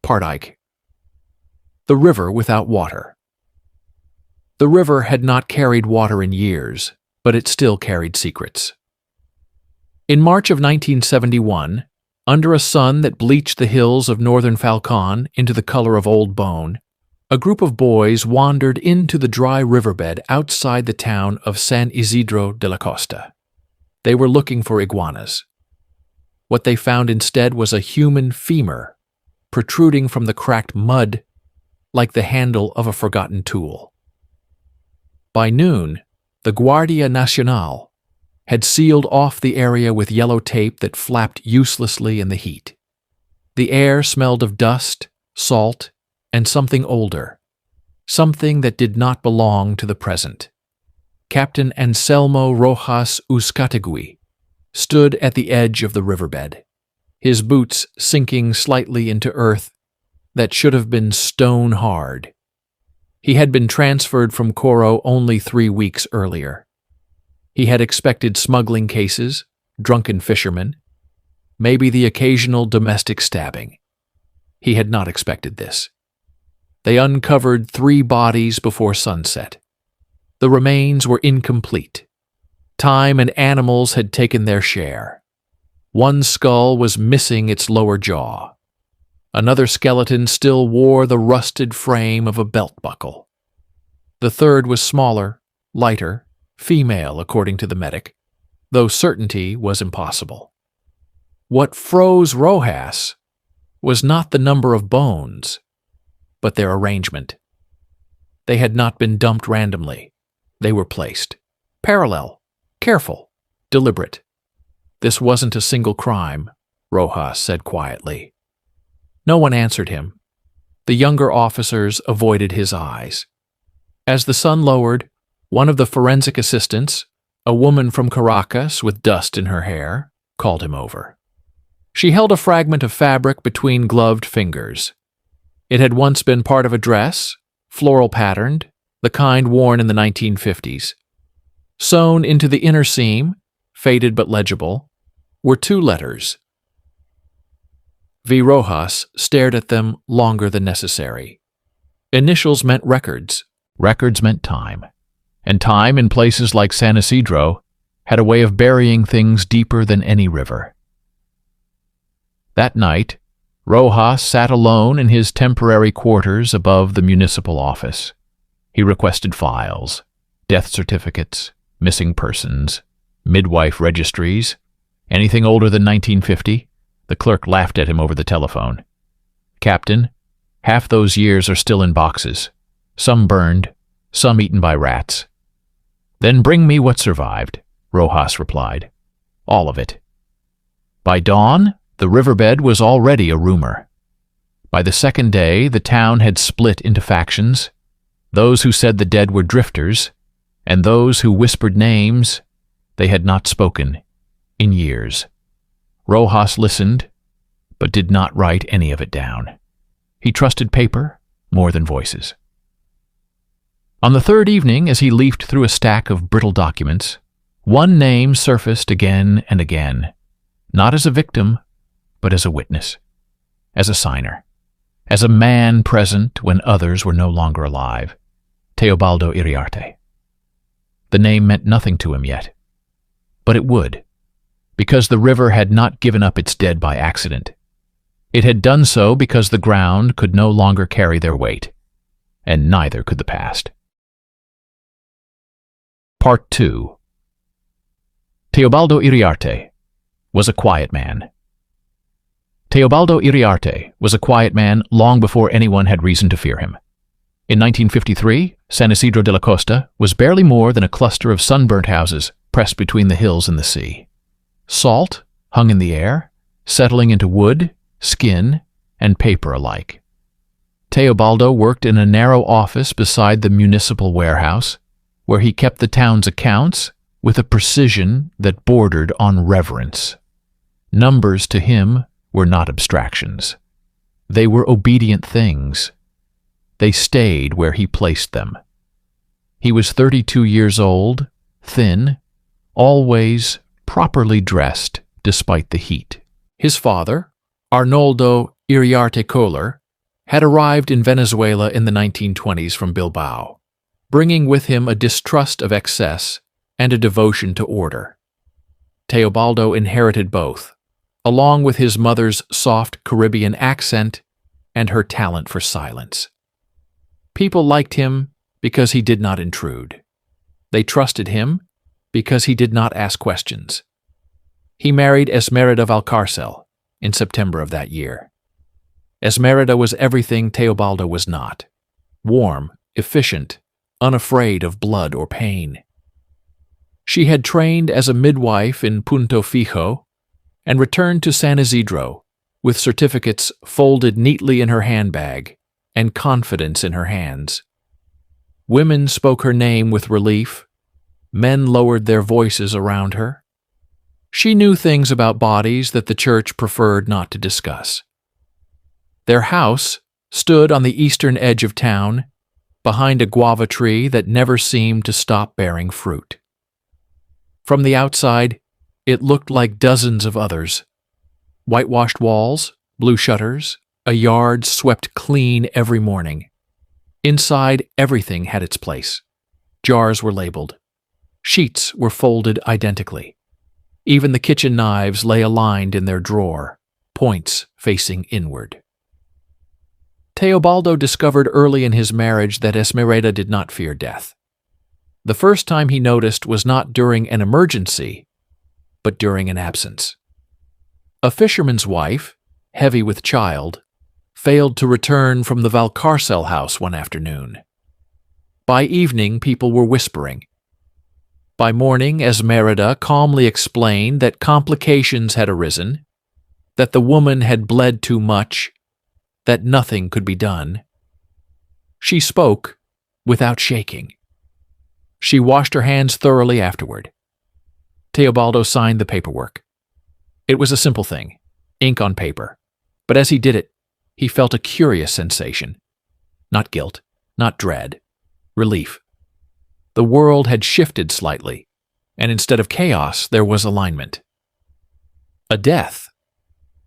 Ike. The river without water. The river had not carried water in years, but it still carried secrets. In March of 1971, under a sun that bleached the hills of northern Falcon into the color of old bone, a group of boys wandered into the dry riverbed outside the town of San Isidro de la Costa. They were looking for iguanas. What they found instead was a human femur, protruding from the cracked mud like the handle of a forgotten tool. By noon, the Guardia Nacional had sealed off the area with yellow tape that flapped uselessly in the heat. The air smelled of dust, salt, and something older, something that did not belong to the present. Captain Anselmo Rojas Uzcategui stood at the edge of the riverbed, his boots sinking slightly into earth that should have been stone hard. He had been transferred from Coro only 3 weeks earlier. He had expected smuggling cases, drunken fishermen, maybe the occasional domestic stabbing. He had not expected this. They uncovered 3 bodies before sunset. The remains were incomplete. Time and animals had taken their share. One skull was missing its lower jaw. Another skeleton still wore the rusted frame of a belt buckle. The third was smaller, lighter, female according to the medic, though certainty was impossible. What froze Rojas was not the number of bones, but their arrangement. They had not been dumped randomly. They were placed. Parallel, careful, deliberate. This wasn't a single crime, Rojas said quietly. No one answered him. The younger officers avoided his eyes. As the sun lowered, one of the forensic assistants, a woman from Caracas with dust in her hair, called him over. She held a fragment of fabric between gloved fingers. It had once been part of a dress, floral patterned, the kind worn in the 1950s. Sewn into the inner seam, faded but legible, were 2 letters. V. Rojas stared at them longer than necessary. Initials meant records. Records meant time. And time in places like San Isidro had a way of burying things deeper than any river. That night, Rojas sat alone in his temporary quarters above the municipal office. He requested files, death certificates, missing persons, midwife registries, anything older than 1950. The clerk laughed at him over the telephone. "Captain, half those years are still in boxes, some burned, some eaten by rats." "Then bring me what survived," Rojas replied. "All of it." By dawn, the riverbed was already a rumor. By the second day, the town had split into factions, those who said the dead were drifters, and those who whispered names they had not spoken in years. Rojas listened, but did not write any of it down. He trusted paper more than voices. On the 3rd evening, as he leafed through a stack of brittle documents, one name surfaced again and again, not as a victim, but as a witness, as a signer, as a man present when others were no longer alive. Teobaldo Iriarte. The name meant nothing to him yet, but it would, because the river had not given up its dead by accident. It had done so because the ground could no longer carry their weight, and neither could the past. Part 2. Teobaldo Iriarte was a quiet man. Teobaldo Iriarte was a quiet man long before anyone had reason to fear him. In 1953, San Isidro de la Costa was barely more than a cluster of sunburnt houses pressed between the hills and the sea. Salt hung in the air, settling into wood, skin, and paper alike. Teobaldo worked in a narrow office beside the municipal warehouse, where he kept the town's accounts with a precision that bordered on reverence. Numbers to him were not abstractions. They were obedient things. They stayed where he placed them. He was 32 years old, thin, always properly dressed despite the heat. His father, Arnoldo Iriarte Kohler, had arrived in Venezuela in the 1920s from Bilbao, bringing with him a distrust of excess and a devotion to order. Teobaldo inherited both, along with his mother's soft Caribbean accent and her talent for silence. People liked him because he did not intrude. They trusted him because he did not ask questions. He married Esméreda Valcárcel in September of that year. Esméreda was everything Teobaldo was not: warm, efficient, unafraid of blood or pain. She had trained as a midwife in Punto Fijo and returned to San Isidro with certificates folded neatly in her handbag and confidence in her hands. Women spoke her name with relief. Men lowered their voices around her. She knew things about bodies that the church preferred not to discuss. Their house stood on the eastern edge of town, behind a guava tree that never seemed to stop bearing fruit. From the outside, it looked like dozens of others. Whitewashed walls, blue shutters, a yard swept clean every morning. Inside, everything had its place. Jars were labeled. Sheets were folded identically. Even the kitchen knives lay aligned in their drawer, points facing inward. Teobaldo discovered early in his marriage that Esméreda did not fear death. The first time he noticed was not during an emergency, but during an absence. A fisherman's wife, heavy with child, failed to return from the Valcárcel house one afternoon. By evening, people were whispering. By morning, Esméreda calmly explained that complications had arisen, that the woman had bled too much, that nothing could be done. She spoke without shaking. She washed her hands thoroughly afterward. Teobaldo signed the paperwork. It was a simple thing, ink on paper, but as he did it, he felt a curious sensation. Not guilt, not dread, relief. The world had shifted slightly, and instead of chaos, there was alignment. A death,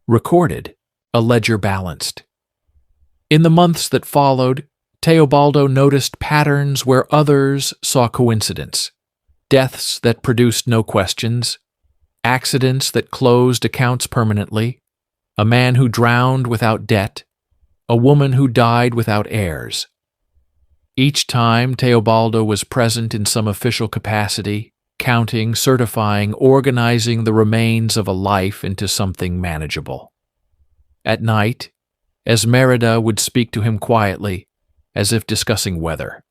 recorded, a ledger balanced. In the months that followed, Teobaldo noticed patterns where others saw coincidence. Deaths that produced no questions, accidents that closed accounts permanently, a man who drowned without debt, a woman who died without heirs. Each time Teobaldo was present in some official capacity, counting, certifying, organizing the remains of a life into something manageable. At night, Esméreda would speak to him quietly, as if discussing weather.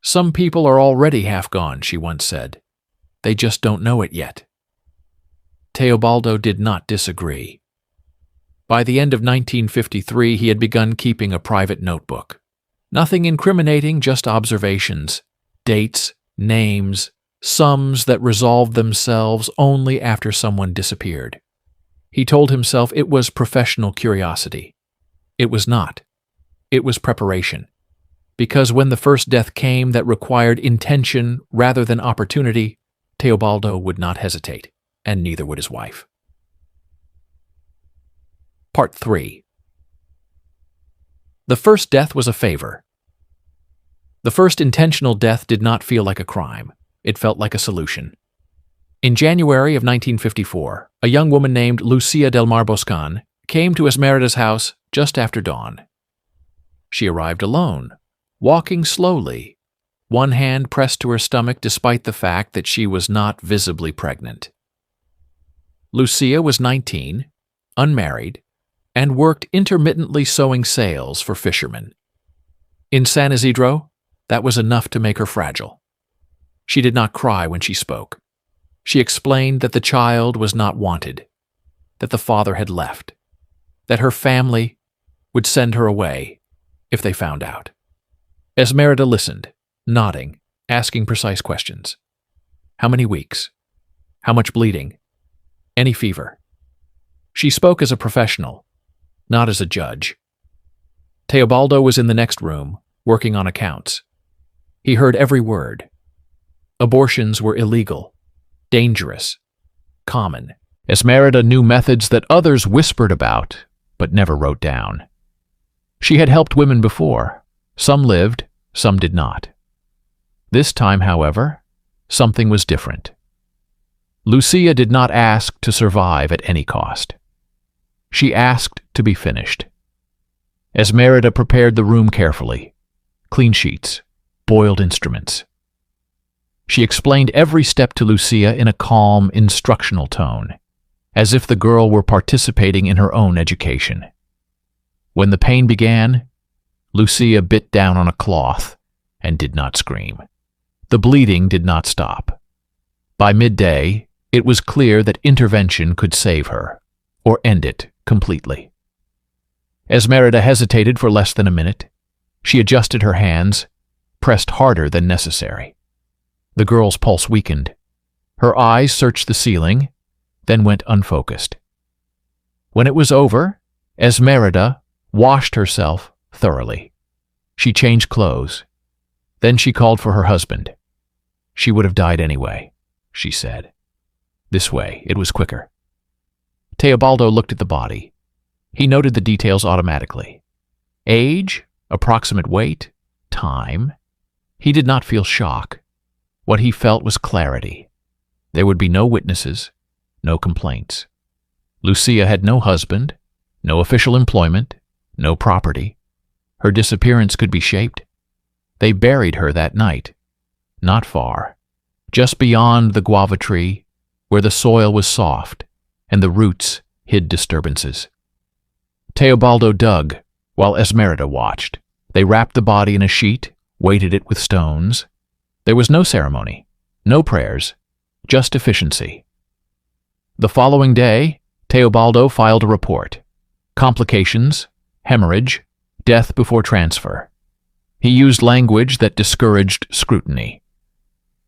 "Some people are already half gone," she once said. "They just don't know it yet." Teobaldo did not disagree. By the end of 1953, he had begun keeping a private notebook. Nothing incriminating, just observations, dates, names, sums that resolved themselves only after someone disappeared. He told himself it was professional curiosity. It was not. It was preparation. Because when the first death came that required intention rather than opportunity, Teobaldo would not hesitate, and neither would his wife. Part 3. The first death was a favor. The first intentional death did not feel like a crime. It felt like a solution. In January of 1954, a young woman named Lucia del Mar Boscan came to Esméreda's house just after dawn. She arrived alone, walking slowly, one hand pressed to her stomach despite the fact that she was not visibly pregnant. Lucia was 19, unmarried, and worked intermittently sewing sails for fishermen. In San Isidro, that was enough to make her fragile. She did not cry when she spoke. She explained that the child was not wanted, that the father had left, that her family would send her away if they found out. Esméreda listened, nodding, asking precise questions. How many weeks? How much bleeding? Any fever? She spoke as a professional, not as a judge. Teobaldo was in the next room, working on accounts. He heard every word. Abortions were illegal, dangerous, common. Esméreda knew methods that others whispered about, but never wrote down. She had helped women before. Some lived, some did not. This time, however, something was different. Lucia did not ask to survive at any cost. She asked to be finished. Esméreda prepared the room carefully. Clean sheets, boiled instruments. She explained every step to Lucia in a calm, instructional tone, as if the girl were participating in her own education. When the pain began, Lucia bit down on a cloth and did not scream. The bleeding did not stop. By midday, it was clear that intervention could save her, or end it completely. Esméreda hesitated for less than a minute. She adjusted her hands, pressed harder than necessary. The girl's pulse weakened. Her eyes searched the ceiling, then went unfocused. When it was over, Esméreda washed herself thoroughly. She changed clothes. Then she called for her husband. She would have died anyway, she said. This way, it was quicker. Teobaldo looked at the body. He noted the details automatically. Age, approximate weight, time. He did not feel shock. What he felt was clarity. There would be no witnesses, no complaints. Lucia had no husband, no official employment, no property. Her disappearance could be shaped. They buried her that night, not far, just beyond the guava tree, where the soil was soft and the roots hid disturbances. Teobaldo dug, while Esméreda watched. They wrapped the body in a sheet, weighted it with stones. There was no ceremony, no prayers, just efficiency. The following day, Teobaldo filed a report. Complications, hemorrhage, death before transfer. He used language that discouraged scrutiny.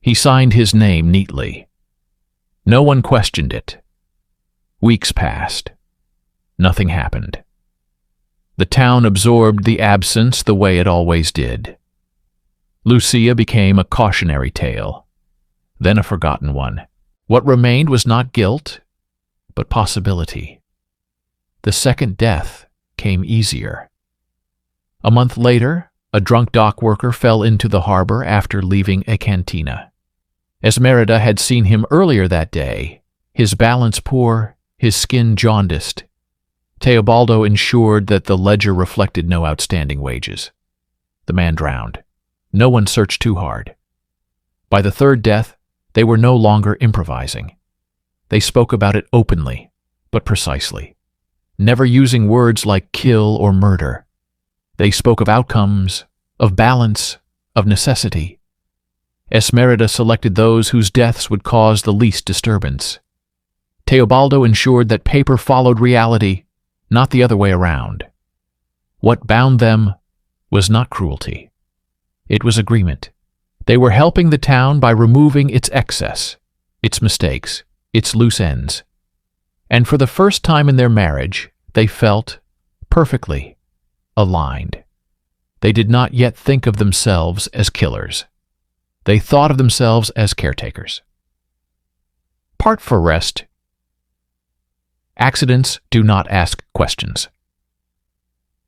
He signed his name neatly. No one questioned it. Weeks passed. Nothing happened. The town absorbed the absence the way it always did. Lucia became a cautionary tale, then a forgotten one. What remained was not guilt, but possibility. The second death came easier. A month later, a drunk dock worker fell into the harbor after leaving a cantina. Esméreda had seen him earlier that day, his balance poor, his skin jaundiced. Teobaldo ensured that the ledger reflected no outstanding wages. The man drowned. No one searched too hard. By the third death, they were no longer improvising. They spoke about it openly, but precisely, never using words like kill or murder. They spoke of outcomes, of balance, of necessity. Esméreda selected those whose deaths would cause the least disturbance. Teobaldo ensured that paper followed reality, not the other way around. What bound them was not cruelty. It was agreement. They were helping the town by removing its excess, its mistakes, its loose ends. And for the first time in their marriage, they felt perfectly aligned. They did not yet think of themselves as killers. They thought of themselves as caretakers. Part for rest. Accidents do not ask questions.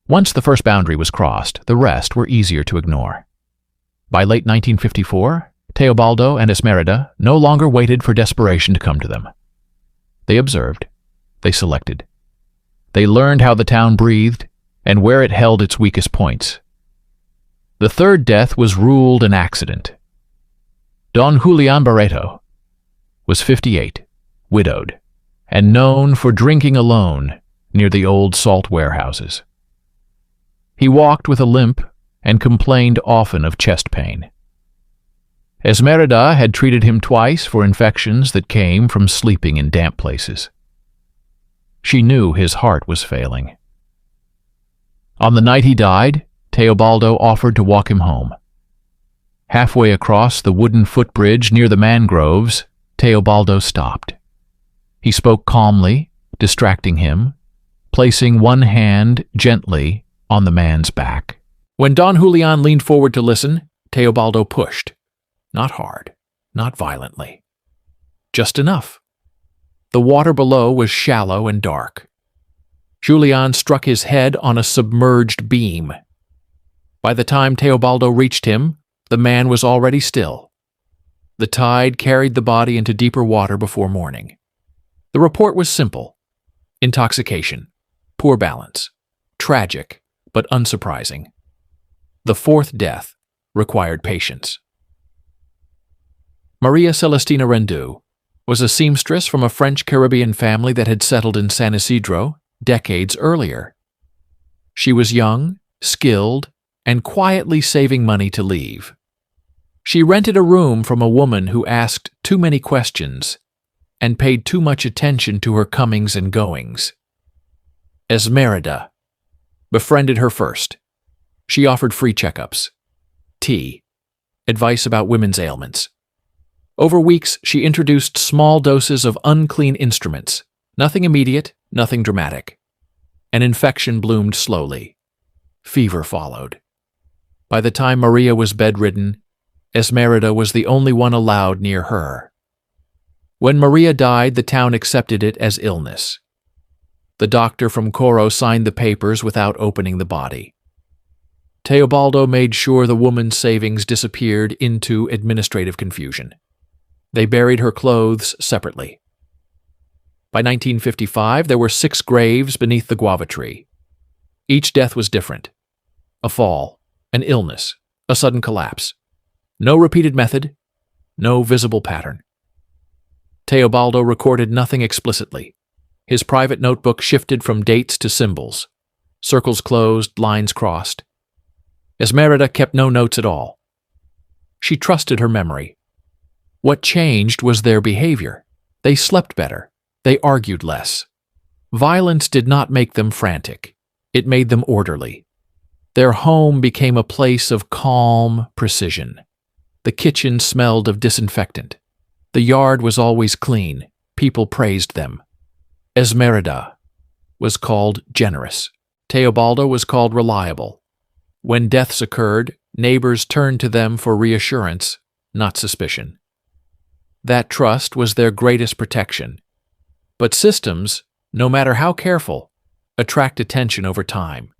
Once the first boundary was crossed, the rest were easier to ignore. By late 1954, Teobaldo and Esméreda no longer waited for desperation to come to them. They observed. They selected. They learned how the town breathed and where it held its weakest points. The third death was ruled an accident. Don Julián Barreto was 58, widowed, and known for drinking alone near the old salt warehouses. He walked with a limp and complained often of chest pain. Esméreda had treated him twice for infections that came from sleeping in damp places. She knew his heart was failing. On the night he died, Teobaldo offered to walk him home. Halfway across the wooden footbridge near the mangroves, Teobaldo stopped. He spoke calmly, distracting him, placing one hand gently on the man's back. When Don Julián leaned forward to listen, Teobaldo pushed. Not hard, not violently. Just enough. The water below was shallow and dark. Julian struck his head on a submerged beam. By the time Teobaldo reached him, the man was already still. The tide carried the body into deeper water before morning. The report was simple: intoxication, poor balance, tragic, but unsurprising. The fourth death required patience. Maria Celestina Rendu was a seamstress from a French Caribbean family that had settled in San Isidro decades earlier. She was young, skilled, and quietly saving money to leave. She rented a room from a woman who asked too many questions and paid too much attention to her comings and goings. Esméreda befriended her first. She offered free checkups, tea, advice about women's ailments. Over weeks, she introduced small doses of unclean instruments. Nothing immediate, nothing dramatic. An infection bloomed slowly. Fever followed. By the time Maria was bedridden, Esméreda was the only one allowed near her. When Maria died, the town accepted it as illness. The doctor from Coro signed the papers without opening the body. Teobaldo made sure the woman's savings disappeared into administrative confusion. They buried her clothes separately. By 1955, there were 6 graves beneath the guava tree. Each death was different: a fall, an illness, a sudden collapse. No repeated method, no visible pattern. Teobaldo recorded nothing explicitly. His private notebook shifted from dates to symbols. Circles closed, lines crossed. Esméreda kept no notes at all. She trusted her memory. What changed was their behavior. They slept better. They argued less. Violence did not make them frantic. It made them orderly. Their home became a place of calm precision. The kitchen smelled of disinfectant. The yard was always clean. People praised them. Esméreda was called generous. Teobaldo was called reliable. When deaths occurred, neighbors turned to them for reassurance, not suspicion. That trust was their greatest protection. But systems, no matter how careful, attract attention over time.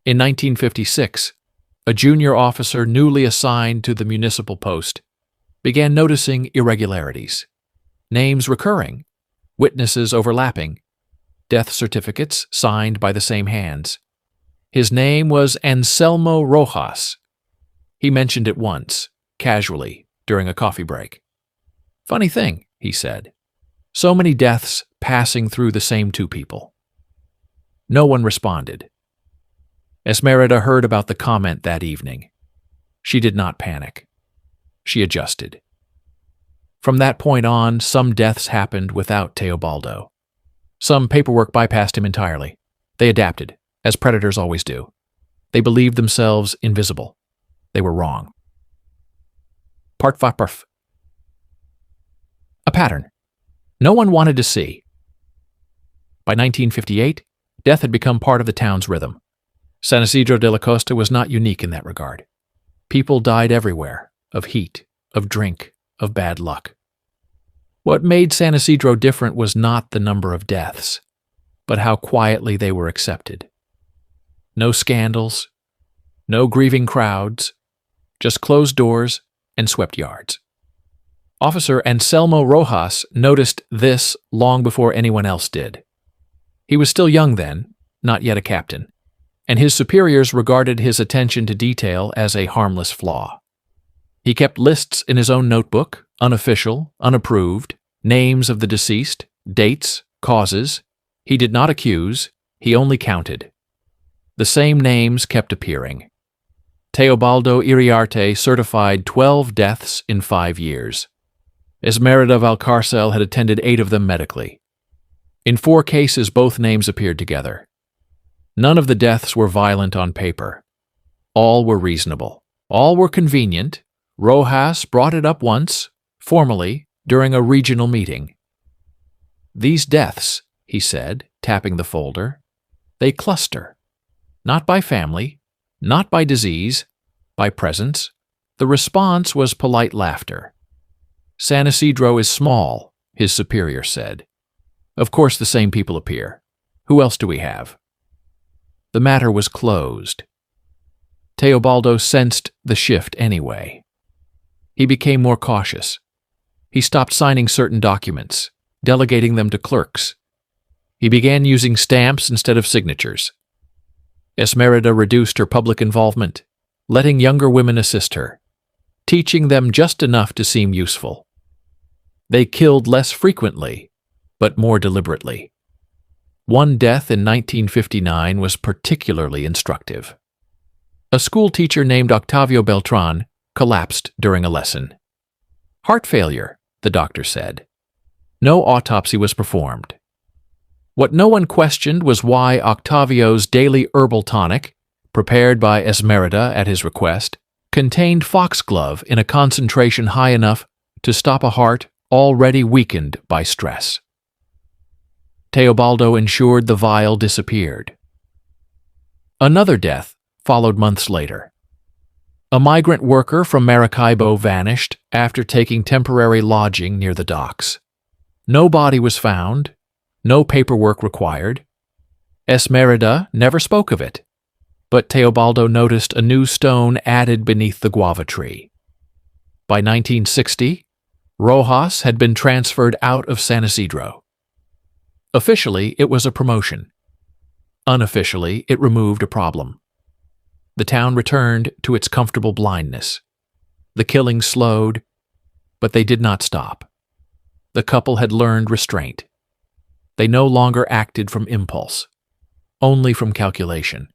In 1956, a junior officer newly assigned to the municipal post began noticing irregularities. Names recurring, witnesses overlapping, death certificates signed by the same hands. His name was Anselmo Rojas. He mentioned it once, casually, during a coffee break. "Funny thing," he said. "So many deaths passing through the same 2 people." No one responded. Esméreda heard about the comment that evening. She did not panic. She adjusted. From that point on, some deaths happened without Teobaldo. Some paperwork bypassed him entirely. They adapted, as predators always do. They believed themselves invisible. They were wrong. Part 5. A pattern. No one wanted to see. By 1958, death had become part of the town's rhythm. San Isidro de la Costa was not unique in that regard. People died everywhere, of heat, of drink, of bad luck. What made San Isidro different was not the number of deaths, but how quietly they were accepted. No scandals, no grieving crowds, just closed doors and swept yards. Officer Anselmo Rojas noticed this long before anyone else did. He was still young then, not yet a captain, and his superiors regarded his attention to detail as a harmless flaw. He kept lists in his own notebook, unofficial, unapproved, names of the deceased, dates, causes. He did not accuse, he only counted. The same names kept appearing. Teobaldo Iriarte certified 12 deaths in 5 years. Esméreda Valcárcel had attended 8 of them medically. In 4 cases, both names appeared together. None of the deaths were violent on paper. All were reasonable. All were convenient. Rojas brought it up once, formally, during a regional meeting. "These deaths," he said, tapping the folder, "they cluster. Not by family, not by disease, by presence." The response was polite laughter. "San Isidro is small," his superior said. "Of course the same people appear. Who else do we have?" The matter was closed. Teobaldo sensed the shift anyway. He became more cautious. He stopped signing certain documents, delegating them to clerks. He began using stamps instead of signatures. Esméreda reduced her public involvement, letting younger women assist her, teaching them just enough to seem useful. They killed less frequently, but more deliberately. One death in 1959 was particularly instructive. A school teacher named Octavio Beltran collapsed during a lesson. "Heart failure," the doctor said. No autopsy was performed. What no one questioned was why Octavio's daily herbal tonic, prepared by Esméreda at his request, contained foxglove in a concentration high enough to stop a heart already weakened by stress. Teobaldo ensured the vial disappeared. Another death followed months later. A migrant worker from Maracaibo vanished after taking temporary lodging near the docks. No body was found, no paperwork required. Esméreda never spoke of it, but Teobaldo noticed a new stone added beneath the guava tree. By 1960, Rojas had been transferred out of San Isidro. Officially, it was a promotion. Unofficially, it removed a problem. The town returned to its comfortable blindness. The killings slowed, but they did not stop. The couple had learned restraint. They no longer acted from impulse, only from calculation.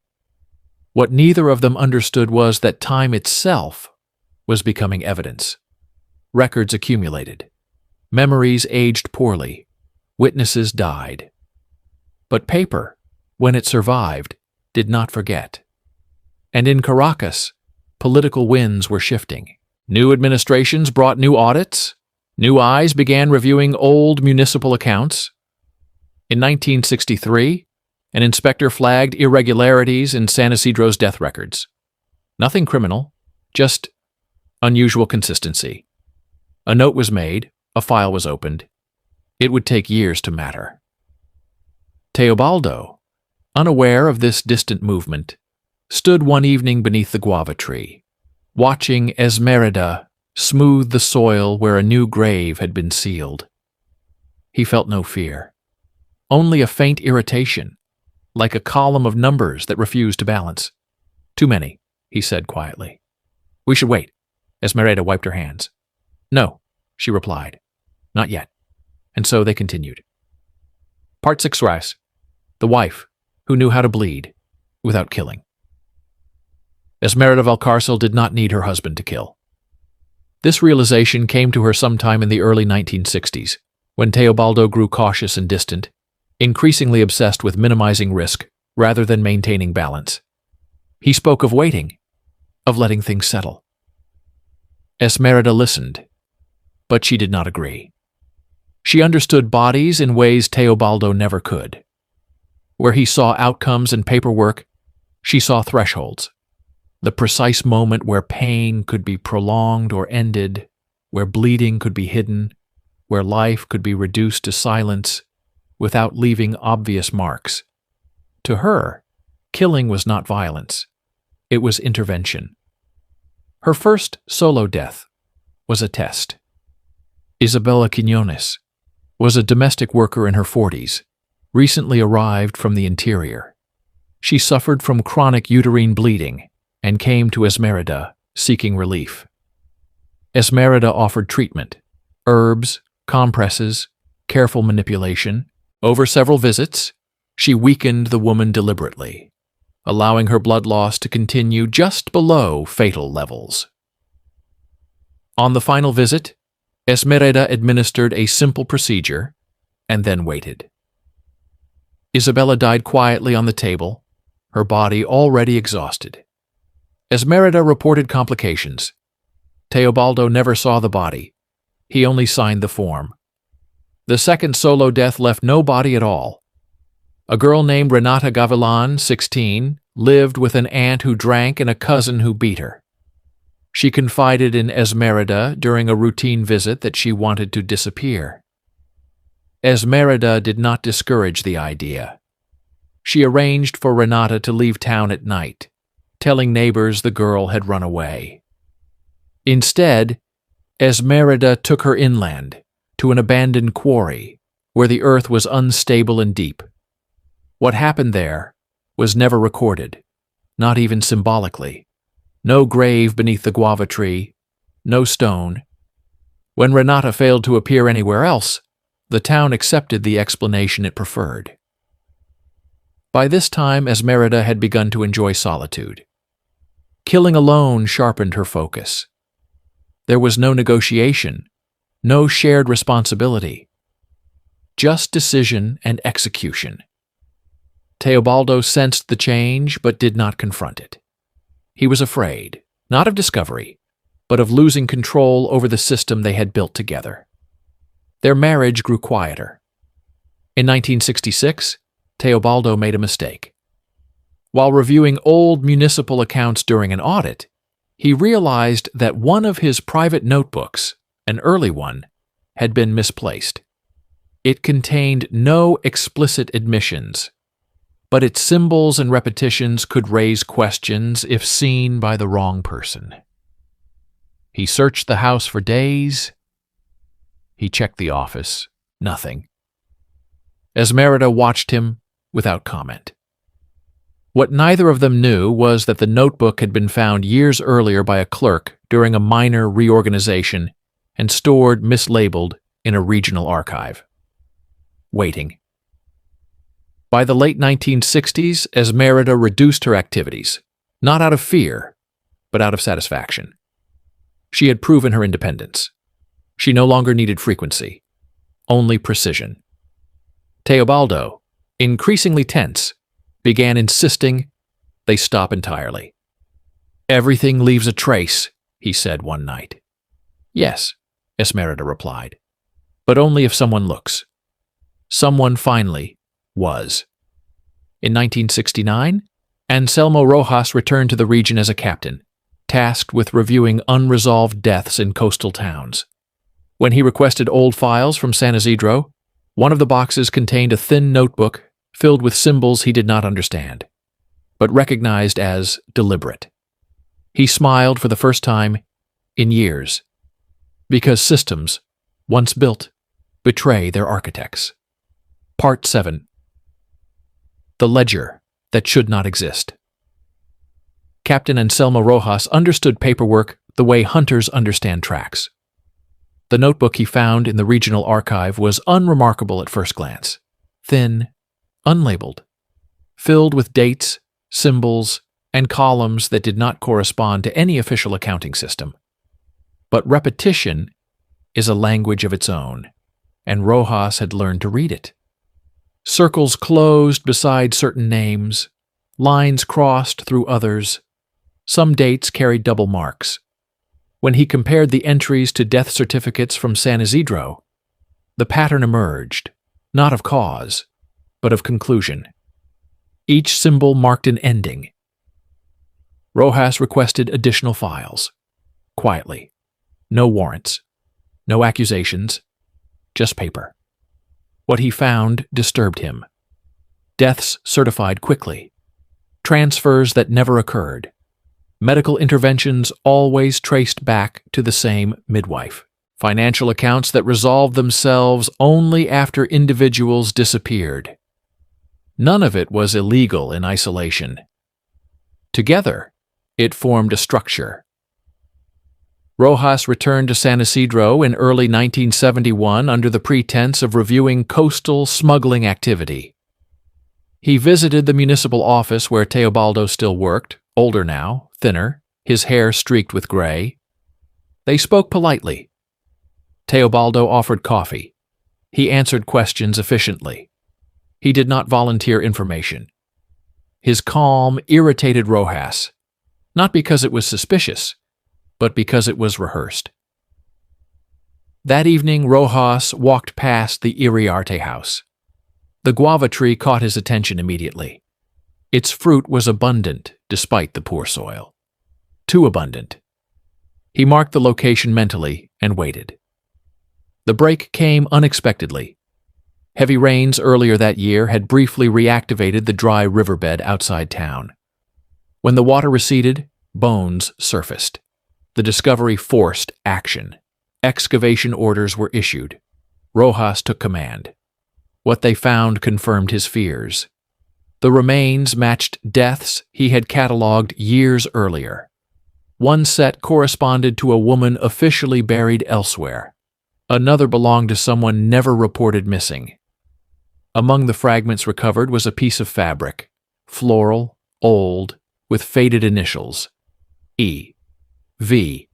What neither of them understood was that time itself was becoming evidence. Records accumulated. Memories aged poorly. Witnesses died. But paper, when it survived, did not forget. And in Caracas, political winds were shifting. New administrations brought new audits. New eyes began reviewing old municipal accounts. In 1963, an inspector flagged irregularities in San Isidro's death records. Nothing criminal, just unusual consistency. A note was made, a file was opened. It would take years to matter. Teobaldo, unaware of this distant movement, stood one evening beneath the guava tree, watching Esméreda smooth the soil where a new grave had been sealed. He felt no fear, only a faint irritation, like a column of numbers that refused to balance. "Too many," he said quietly. "We should wait." Esméreda wiped her hands. "No," she replied. "Not yet." And so they continued. Part 6 Rise. The wife who knew how to bleed without killing. Esméreda Valcárcel did not need her husband to kill. This realization came to her sometime in the early 1960s, when Teobaldo grew cautious and distant, increasingly obsessed with minimizing risk rather than maintaining balance. He spoke of waiting, of letting things settle. Esméreda listened, but she did not agree. She understood bodies in ways Teobaldo never could. Where he saw outcomes and paperwork, she saw thresholds. The precise moment where pain could be prolonged or ended, where bleeding could be hidden, where life could be reduced to silence without leaving obvious marks. To her, killing was not violence. It was intervention. Her first solo death was a test. Isabella Quiñones was a domestic worker in her 40s, recently arrived from the interior. She suffered from chronic uterine bleeding and came to Esméreda seeking relief. Esméreda offered treatment, herbs, compresses, careful manipulation. Over several visits, she weakened the woman deliberately, allowing her blood loss to continue just below fatal levels. On the final visit, Esméreda administered a simple procedure and then waited. Isabella died quietly on the table, her body already exhausted. Esméreda reported complications. Teobaldo never saw the body. He only signed the form. The second solo death left no body at all. A girl named Renata Gavilan, 16, lived with an aunt who drank and a cousin who beat her. She confided in Esméreda during a routine visit that she wanted to disappear. Esméreda did not discourage the idea. she arranged for Renata to leave town at night, telling neighbors the girl had run away. Instead, Esméreda took her inland, to an abandoned quarry, where the earth was unstable and deep. What happened there was never recorded, not even symbolically. No grave beneath the guava tree, no stone. When Renata failed to appear anywhere else, the town accepted the explanation it preferred. By this time, Esméreda had begun to enjoy solitude. Killing alone sharpened her focus. There was no negotiation, no shared responsibility, just decision and execution. Teobaldo sensed the change but did not confront it. He was afraid, not of discovery, but of losing control over the system they had built together. Their marriage grew quieter. In 1966, Teobaldo made a mistake. While reviewing old municipal accounts during an audit, he realized that one of his private notebooks, an early one, had been misplaced. It contained no explicit admissions, but its symbols and repetitions could raise questions if seen by the wrong person. He searched the house for days. He checked the office. Nothing. Esméreda watched him without comment. What neither of them knew was that the notebook had been found years earlier by a clerk during a minor reorganization and stored mislabeled in a regional archive. Waiting. By the late 1960s, Esméreda reduced her activities, not out of fear, but out of satisfaction. She had proven her independence. She no longer needed frequency, only precision. Teobaldo, increasingly tense, began insisting they stop entirely. "Everything leaves a trace," he said one night. "Yes," Esméreda replied, "but only if someone looks." Someone finally was. In 1969, Anselmo Rojas returned to the region as a captain, tasked with reviewing unresolved deaths in coastal towns. When he requested old files from San Isidro, one of the boxes contained a thin notebook filled with symbols he did not understand, but recognized as deliberate. He smiled for the first time in years, because systems, once built, betray their architects. Part 7. The Ledger That Should Not Exist. Captain Anselmo Rojas understood paperwork the way hunters understand tracks. The notebook he found in the regional archive was unremarkable at first glance. Thin, unlabeled, filled with dates, symbols, and columns that did not correspond to any official accounting system. But repetition is a language of its own, and Rojas had learned to read it. Circles closed beside certain names, lines crossed through others. Some dates carried double marks. When he compared the entries to death certificates from San Isidro, the pattern emerged, not of cause, but of conclusion. Each symbol marked an ending. Rojas requested additional files. Quietly. No warrants. No accusations. Just paper. What he found disturbed him. Deaths certified quickly. Transfers that never occurred. Medical interventions always traced back to the same midwife. Financial accounts that resolved themselves only after individuals disappeared. None of it was illegal in isolation. Together, it formed a structure. Rojas returned to San Isidro in early 1971 under the pretense of reviewing coastal smuggling activity. He visited the municipal office where Teobaldo still worked, older now, thinner, his hair streaked with gray. They spoke politely. Teobaldo offered coffee. He answered questions efficiently. He did not volunteer information. His calm irritated Rojas, not because it was suspicious, but because it was rehearsed. That evening, Rojas walked past the Iriarte house. The guava tree caught his attention immediately. Its fruit was abundant despite the poor soil. Too abundant. He marked the location mentally and waited. The break came unexpectedly. Heavy rains earlier that year had briefly reactivated the dry riverbed outside town. When the water receded, bones surfaced. The discovery forced action. Excavation orders were issued. Rojas took command. What they found confirmed his fears. The remains matched deaths he had catalogued years earlier. One set corresponded to a woman officially buried elsewhere. Another belonged to someone never reported missing. Among the fragments recovered was a piece of fabric, floral, old, with faded initials. E. V.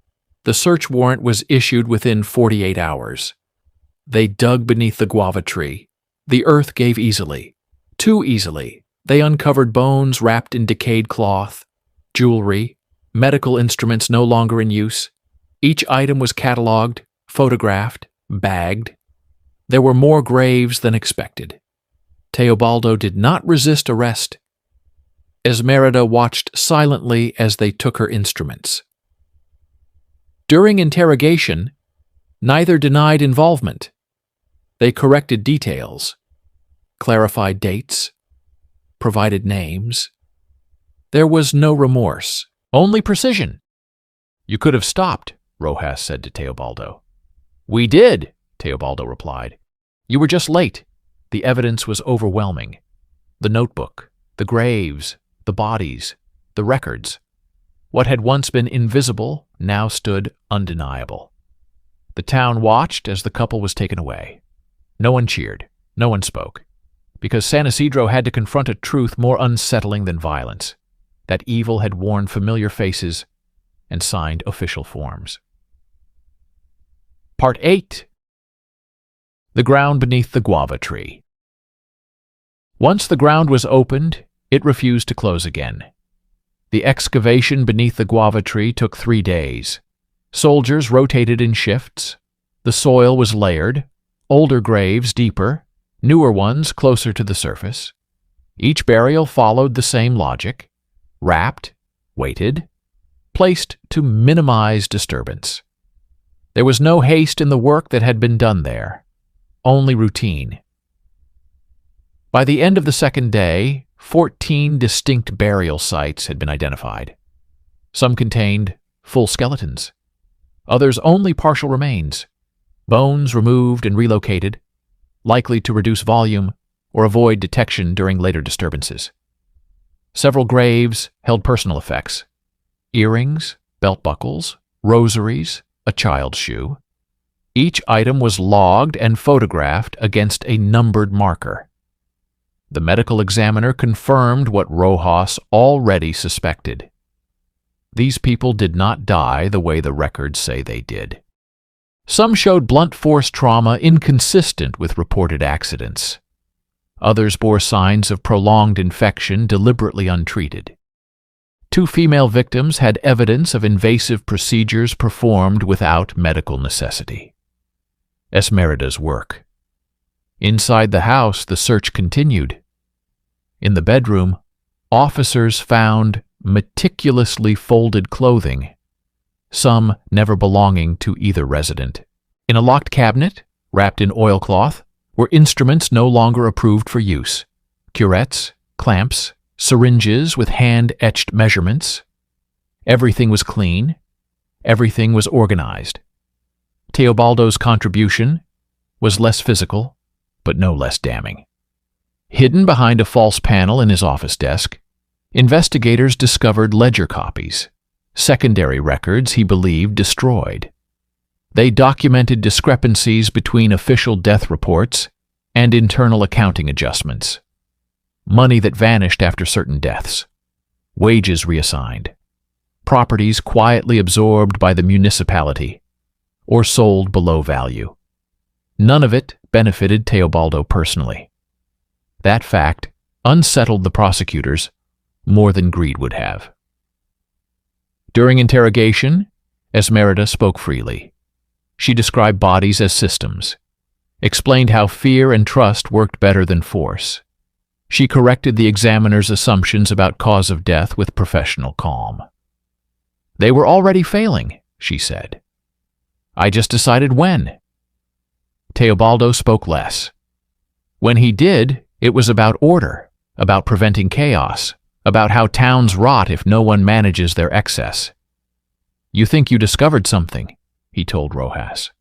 The search warrant was issued within 48 hours. They dug beneath the guava tree. The earth gave easily. Too easily. They uncovered bones wrapped in decayed cloth, jewelry, medical instruments no longer in use. Each item was catalogued, photographed, bagged. There were more graves than expected. Teobaldo did not resist arrest. Esméreda watched silently as they took her instruments. During interrogation, neither denied involvement. They corrected details, clarified dates, provided names. There was no remorse, only precision. "You could have stopped," Rojas said to Teobaldo. "We did," Teobaldo replied. "You were just late. The evidence was overwhelming. The notebook, the graves, the bodies, the records. What had once been invisible now stood undeniable." The town watched as the couple was taken away. No one cheered, no one spoke, because San Isidro had to confront a truth more unsettling than violence, that evil had worn familiar faces and signed official forms. Part 8. The ground beneath the guava tree. Once the ground was opened, it refused to close again. The excavation beneath the guava tree took 3 days. Soldiers rotated in shifts. The soil was layered, older graves deeper, newer ones closer to the surface. Each burial followed the same logic: wrapped, weighted, placed to minimize disturbance. There was no haste in the work that had been done there, only routine. By the end of the second day, 14 distinct burial sites had been identified. Some contained full skeletons, others only partial remains, bones removed and relocated, likely to reduce volume or avoid detection during later disturbances. Several graves held personal effects: earrings, belt buckles, rosaries, a child's shoe. Each item was logged and photographed against a numbered marker. The medical examiner confirmed what Rojas already suspected. These people did not die the way the records say they did. Some showed blunt force trauma inconsistent with reported accidents. Others bore signs of prolonged infection deliberately untreated. 2 female victims had evidence of invasive procedures performed without medical necessity. Esméreda's work. Inside the house, the search continued. In the bedroom, officers found meticulously folded clothing, some never belonging to either resident. In a locked cabinet, wrapped in oilcloth, were instruments no longer approved for use: curettes, clamps, syringes with hand-etched measurements. Everything was clean. Everything was organized. Teobaldo's contribution was less physical, but no less damning. Hidden behind a false panel in his office desk, investigators discovered ledger copies, secondary records he believed destroyed. They documented discrepancies between official death reports and internal accounting adjustments. Money that vanished after certain deaths, wages reassigned, properties quietly absorbed by the municipality or sold below value. None of it benefited Teobaldo personally. That fact unsettled the prosecutors more than greed would have. During interrogation, Esméreda spoke freely. She described bodies as systems, explained how fear and trust worked better than force. She corrected the examiner's assumptions about cause of death with professional calm. "They were already failing," she said. "I just decided when." Teobaldo spoke less. When he did, it was about order, about preventing chaos, about how towns rot if no one manages their excess. "You think you discovered something," he told Rojas.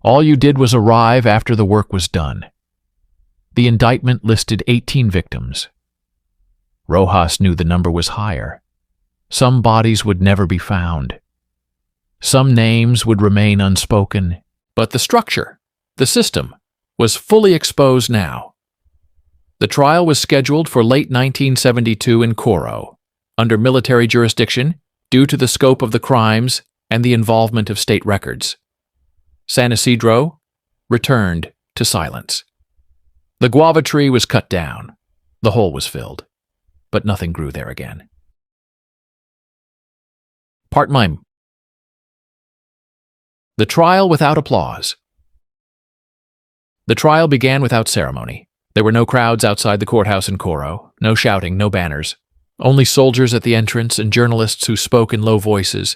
"All you did was arrive after the work was done." The indictment listed 18 victims. Rojas knew the number was higher. Some bodies would never be found. Some names would remain unspoken, but the structure, the system, was fully exposed now. The trial was scheduled for late 1972 in Coro, under military jurisdiction due to the scope of the crimes and the involvement of state records. San Isidro returned to silence. The guava tree was cut down. The hole was filled, but nothing grew there again. Part Mime. The trial without applause. The trial began without ceremony. There were no crowds outside the courthouse in Coro, no shouting, no banners, only soldiers at the entrance and journalists who spoke in low voices,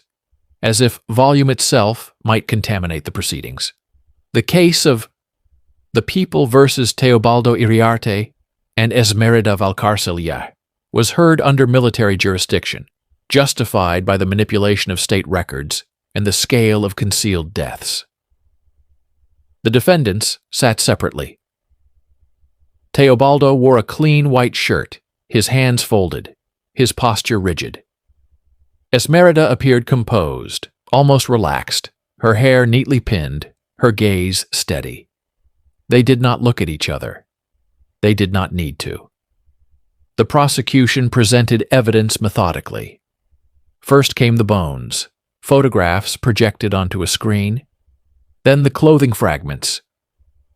as if volume itself might contaminate the proceedings. The case of the people versus Teobaldo Iriarte and Esméreda Valcárcel was heard under military jurisdiction, justified by the manipulation of state records and the scale of concealed deaths. The defendants sat separately. Teobaldo wore a clean white shirt, his hands folded, his posture rigid. Esméreda appeared composed, almost relaxed, her hair neatly pinned, her gaze steady. They did not look at each other. They did not need to. The prosecution presented evidence methodically. First came the bones, photographs projected onto a screen, then the clothing fragments,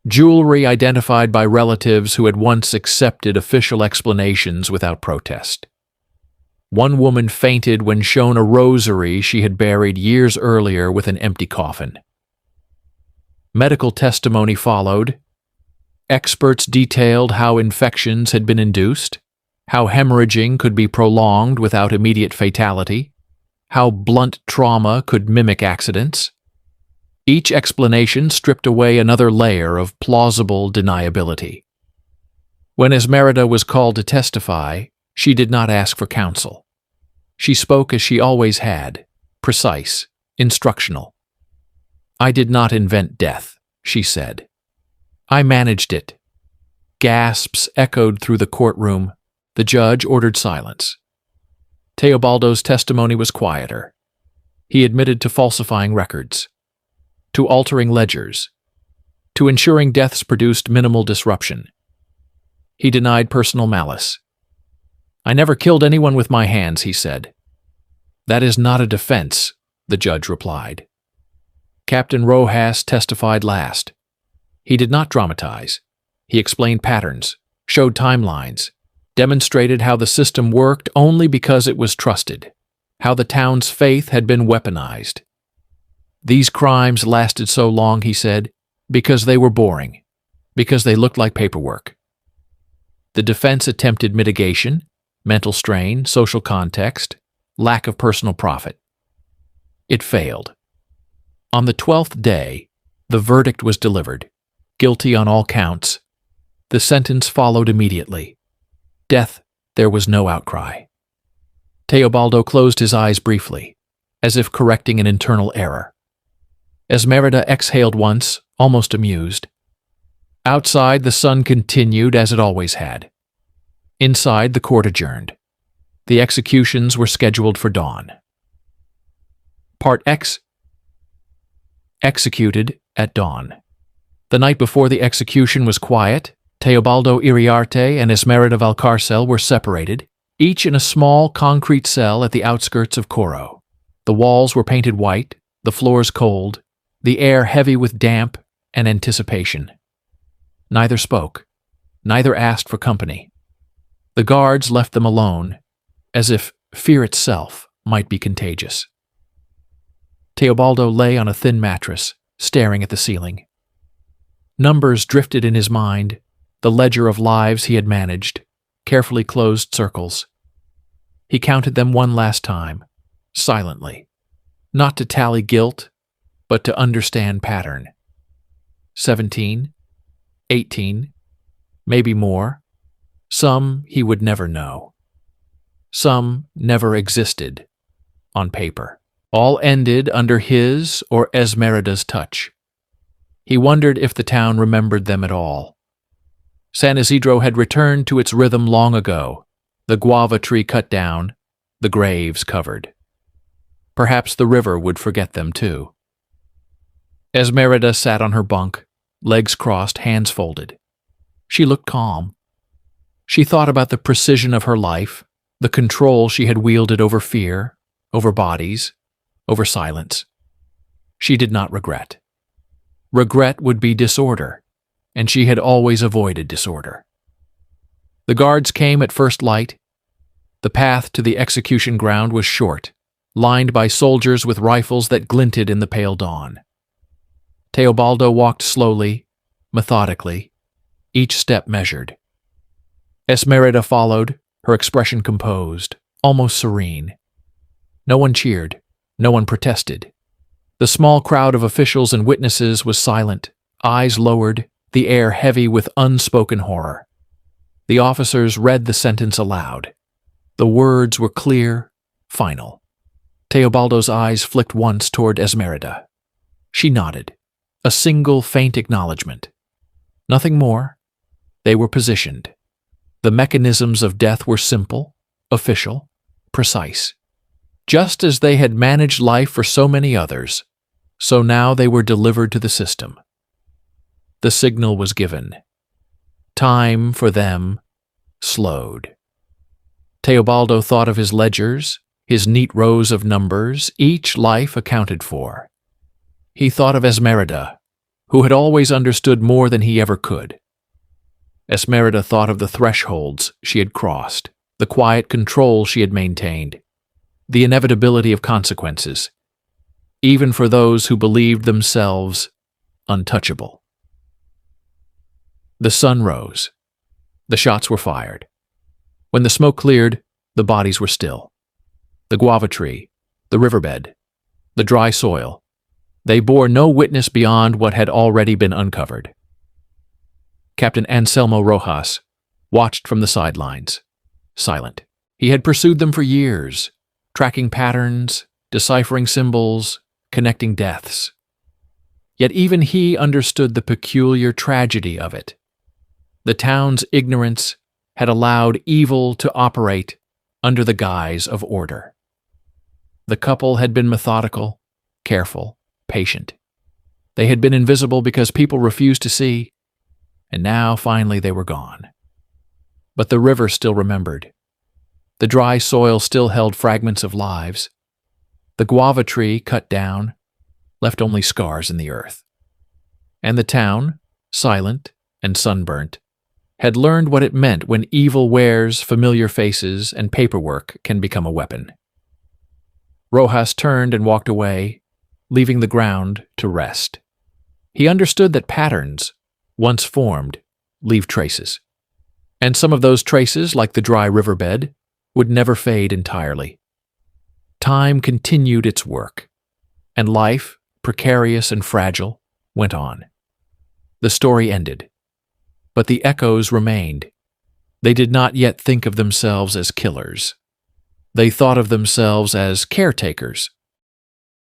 jewelry identified by relatives who had once accepted official explanations without protest. One woman fainted when shown a rosary she had buried years earlier with an empty coffin. Medical testimony followed. Experts detailed how infections had been induced, how hemorrhaging could be prolonged without immediate fatality, how blunt trauma could mimic accidents. Each explanation stripped away another layer of plausible deniability. When Esméreda was called to testify, she did not ask for counsel. She spoke as she always had, precise, instructional. "I did not invent death," she said. "I managed it." Gasps echoed through the courtroom. The judge ordered silence. Teobaldo's testimony was quieter. He admitted to falsifying records, to altering ledgers, to ensuring deaths produced minimal disruption. He denied personal malice. "I never killed anyone with my hands," he said. "That is not a defense," the judge replied. Captain Rojas testified last. He did not dramatize. He explained patterns, showed timelines, demonstrated how the system worked only because it was trusted, how the town's faith had been weaponized. "These crimes lasted so long," he said, "because they were boring, because they looked like paperwork." The defense attempted mitigation, mental strain, social context, lack of personal profit. It failed. On the 12th day, the verdict was delivered, guilty on all counts. The sentence followed immediately. Death, there was no outcry. Teobaldo closed his eyes briefly, as if correcting an internal error. Esméreda exhaled once, almost amused. Outside, the sun continued as it always had. Inside, the court adjourned. The executions were scheduled for dawn. Part X. Executed at dawn. The night before the execution was quiet. Teobaldo Iriarte and Esméreda Valcárcel were separated, each in a small concrete cell at the outskirts of Coro. The walls were painted white, the floors cold, the air heavy with damp and anticipation. Neither spoke. Neither asked for company. The guards left them alone, as if fear itself might be contagious. Teobaldo lay on a thin mattress, staring at the ceiling. Numbers drifted in his mind, the ledger of lives he had managed, carefully closed circles. He counted them one last time, silently, not to tally guilt, but to understand pattern. 17, 18, maybe more. Some he would never know. Some never existed on paper. All ended under his or Esméreda's touch. He wondered if the town remembered them at all. San Isidro had returned to its rhythm long ago, the guava tree cut down, the graves covered. Perhaps the river would forget them too. Esméreda sat on her bunk, legs crossed, hands folded. She looked calm. She thought about the precision of her life, the control she had wielded over fear, over bodies, over silence. She did not regret. Regret would be disorder, and she had always avoided disorder. The guards came at first light. The path to the execution ground was short, lined by soldiers with rifles that glinted in the pale dawn. Teobaldo walked slowly, methodically, each step measured. Esméreda followed, her expression composed, almost serene. No one cheered, no one protested. The small crowd of officials and witnesses was silent, eyes lowered, the air heavy with unspoken horror. The officers read the sentence aloud. The words were clear, final. Teobaldo's eyes flicked once toward Esméreda. She nodded, a single faint acknowledgement. Nothing more. They were positioned. The mechanisms of death were simple, official, precise. Just as they had managed life for so many others, so now they were delivered to the system. The signal was given. Time for them slowed. Teobaldo thought of his ledgers, his neat rows of numbers, each life accounted for. He thought of Esméreda, who had always understood more than he ever could. Esméreda thought of the thresholds she had crossed, the quiet control she had maintained, the inevitability of consequences, even for those who believed themselves untouchable. The sun rose. The shots were fired. When the smoke cleared, the bodies were still. The guava tree, the riverbed, the dry soil, they bore no witness beyond what had already been uncovered. Captain Anselmo Rojas watched from the sidelines, silent. He had pursued them for years, tracking patterns, deciphering symbols, connecting deaths. Yet even he understood the peculiar tragedy of it. The town's ignorance had allowed evil to operate under the guise of order. The couple had been methodical, careful, patient. They had been invisible because people refused to see, and now finally they were gone. But the river still remembered. The dry soil still held fragments of lives. The guava tree, cut down, left only scars in the earth. And the town, silent and sunburnt, had learned what it meant when evil wears familiar faces and paperwork can become a weapon. Rojas turned and walked away, leaving the ground to rest. He understood that patterns, once formed, leave traces. And some of those traces, like the dry riverbed, would never fade entirely. Time continued its work, and life, precarious and fragile, went on. The story ended. But the echoes remained. They did not yet think of themselves as killers. They thought of themselves as caretakers,